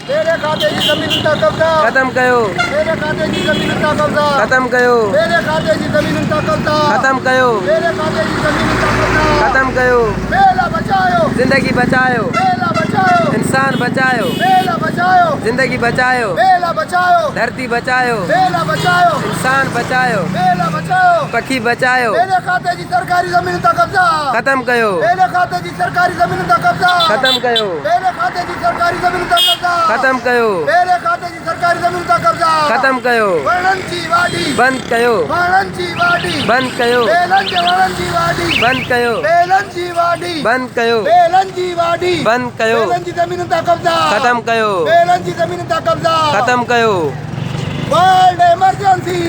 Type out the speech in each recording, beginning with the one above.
मेरे खाते की ज़मीन का कब्जा खत्म कयो मेरे खाते की ज़मीन का कब्जा खत्म कयो मेरे खाते की ज़मीन का कब्जा खत्म कयो मेरे खाते की ज़मीन का कब्जा खत्म कयो बेला बचाओ जिंदगी बचायो बेला बचाओ इंसान बचायो बेला बचाओ जिंदगी बचायो बेला बचाओ धरती बचायो बेला बचाओ इंसान बचायो बेला बचाओ पखी बचायो मेरे खाते की सरकारी ज़मीन का कब्जा खत्म कयो मेरे खाते की सरकारी ज़मीन का कब्जा खत्म कयो मेरे खाते की सरकारी ज़मीन का कब्जा खत्म कयो मेरे खाते की सरकारी ज़मीन का कब्जा खत्म कयो वर्णनची वाडी बंद कयो वर्णनची वाडी बंद कयो बेलंज वर्णनची वाडी बंद कयो बेलंजी वाडी बंद कयो बेलंजी वाडी बंद कयो बेलंजी ज़मीन का कब्जा खत्म कयो बेलंजी ज़मीन का कब्जा खत्म कयो वर्ल्ड इमरजेंसी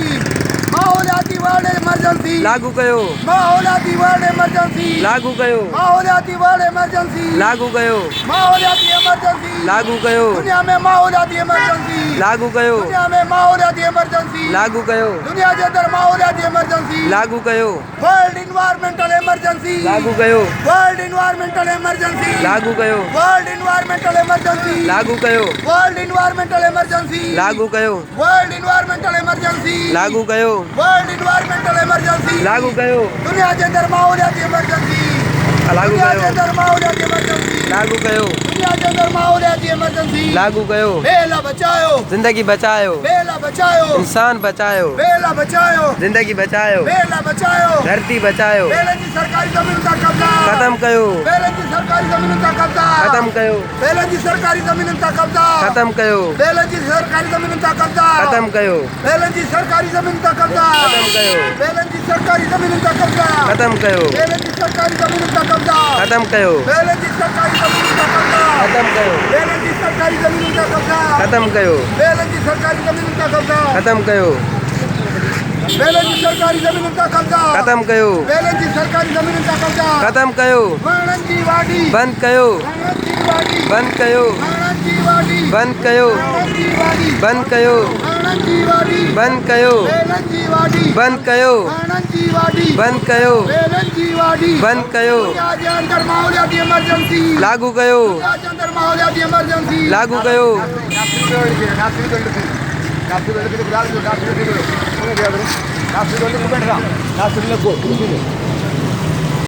माहौलियाती वर्ल्ड इमरजेंसी लागू कयो माहौलियाती वर्ल्ड इमरजेंसी लागू कयो माहौलियाती वर्ल्ड इमरजेंसी लागू कयो माहौलियाती इमरजेंसी लागू कयो दुनिया में माहौलियाती इमरजेंसी लागू कयो दुनिया में माहौलियाती इमरजेंसी लागू कयो दुनिया के अंदर माहौलियाती इमरजेंसी लागू कयो वर्ल्ड इन्वायरमेंटल इमरजेंसी लागू कयो वर्ल्ड इन्वायरमेंटल इमरजेंसी लागू कयो वर्ल्ड इन्वायरमेंटल इमरजेंसी लागू कयो वर्ल्ड इन्वायरमेंटल इमरजेंसी लागू कयो वर्ल्ड इन्वायरमेंटल इमरजेंसी लागू कयो वर्ल्ड इन्वायरमेंटल इमरजेंसी लागू कयो दुनिया के अंदर माहौलियाती इमरजेंसी लागू दुनिया के कयो अंदर माहौलियाती इमरजेंसी लागू कयो दुनिया के अंदर माहौलियाती इमरजेंसी लागू कयो बेला बचाओ जिंदगी बचायो बेला बचाओ इंसान बचायो बेला बचाओ जिंदगी बचायो बेला बचाओ धरती बचायो बेले की सरकारी जमीन का कब्जा खत्म कयो बेले की सरकारी जमीन का कब्जा खत्म कयो बेले की सरकारी जमीन का कब्जा खत्म कयो बेले की सरकारी जमीन का कब्जा खत्म कयो बेले की सरकारी जमीन का कब्जा खत्म कयो बेले की सरकारी जमीन का कब्जा खत्म कयो बेले की सरकारी जमीन का कब्जा खत्म कयो बेले की सरकारी जमीन का कब्जा खत्म कयो बेले की सरकारी जमीन का कब्जा खत्म कयो बेले की सरकारी जमीन का कब्जा खत्म कयो बेले की सरकारी जमीन का कब्जा खत्म कयो बेले की सरकारी जमीन का कब्जा खत्म कयो वर्णनची वाडी बंद कयो वर्णनची वाडी बंद कयो वर्णनची वाडी बंद कयो वर्णनची वाडी बंद कयो वर्णनची वाडी बंद कयो बेलंजी वाडी बंद कयो वर्णनची वाडी बंद कयो बेलंजी वाडी बंद कयो दुनिया के अंदर माहौलियाती इमरजेंसी लागू कयो दुनिया के अंदर माहौलियाती इमरजेंसी लागू कयो नासिक